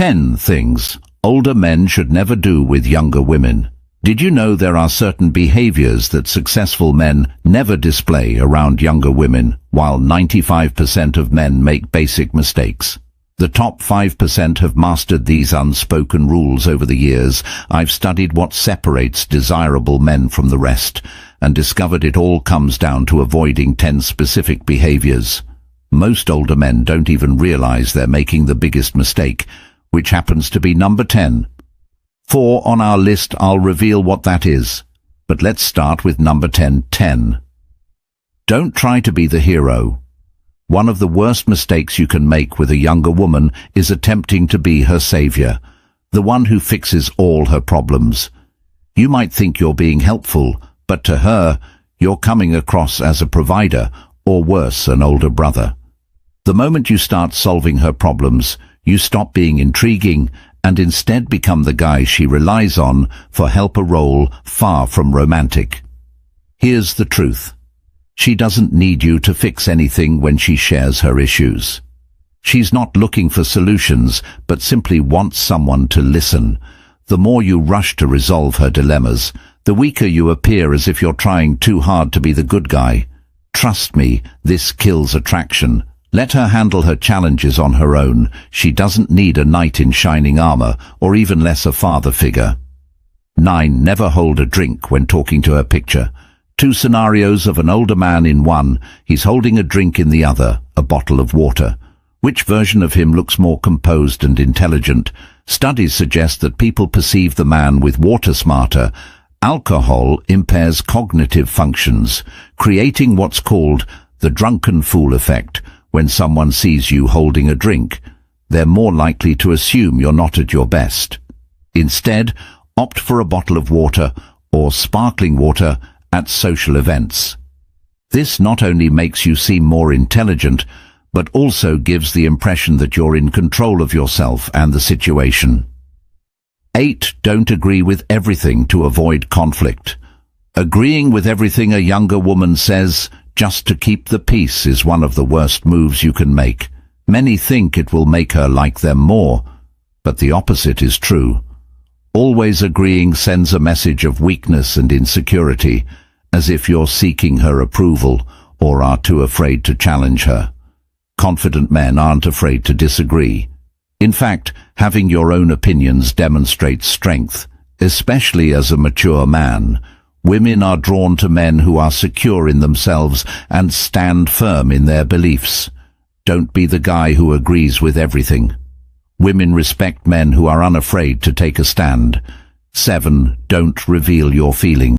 10 things older men should never do with younger women. Did you know there are certain behaviors that successful men never display around younger women, while 95% of men make basic mistakes? The top 5% have mastered these unspoken rules over the years. I've studied what separates desirable men from the rest, and discovered it all comes down to avoiding 10 specific behaviors. Most older men don't even realize they're making the biggest mistake, which happens to be number 10. 4 on our list, I'll reveal what that is. But let's start with number 10. Don't try to be the hero. One of the worst mistakes you can make with a younger woman is attempting to be her savior, the one who fixes all her problems. You might think you're being helpful, but to her, you're coming across as a provider, or worse, an older brother. The moment you start solving her problems, you stop being intriguing and instead become the guy she relies on for help, a role far from romantic. Here's the truth. She doesn't need you to fix anything when she shares her issues. She's not looking for solutions, but simply wants someone to listen. The more you rush to resolve her dilemmas, the weaker you appear, as if you're trying too hard to be the good guy. Trust me, this kills attraction. Let her handle her challenges on her own. She doesn't need a knight in shining armor, or even less a father figure. 9. Never hold a drink when talking to her picture. 2 scenarios of an older man in one. He's holding a drink in the other, a bottle of water. Which version of him looks more composed and intelligent? Studies suggest that people perceive the man with water smarter. Alcohol impairs cognitive functions, creating what's called the drunken fool effect. When someone sees you holding a drink, they're more likely to assume you're not at your best. Instead, opt for a bottle of water or sparkling water at social events. This not only makes you seem more intelligent, but also gives the impression that you're in control of yourself and the situation. 8. Don't agree with everything to avoid conflict. Agreeing with everything a younger woman says just to keep the peace is one of the worst moves you can make. Many think it will make her like them more, but the opposite is true. Always agreeing sends a message of weakness and insecurity, as if you're seeking her approval or are too afraid to challenge her. Confident men aren't afraid to disagree. In fact, having your own opinions demonstrates strength, especially as a mature man. Women are drawn to men who are secure in themselves and stand firm in their beliefs. Don't be the guy who agrees with everything. Women respect men who are unafraid to take a stand. 7. Don't reveal your feelings.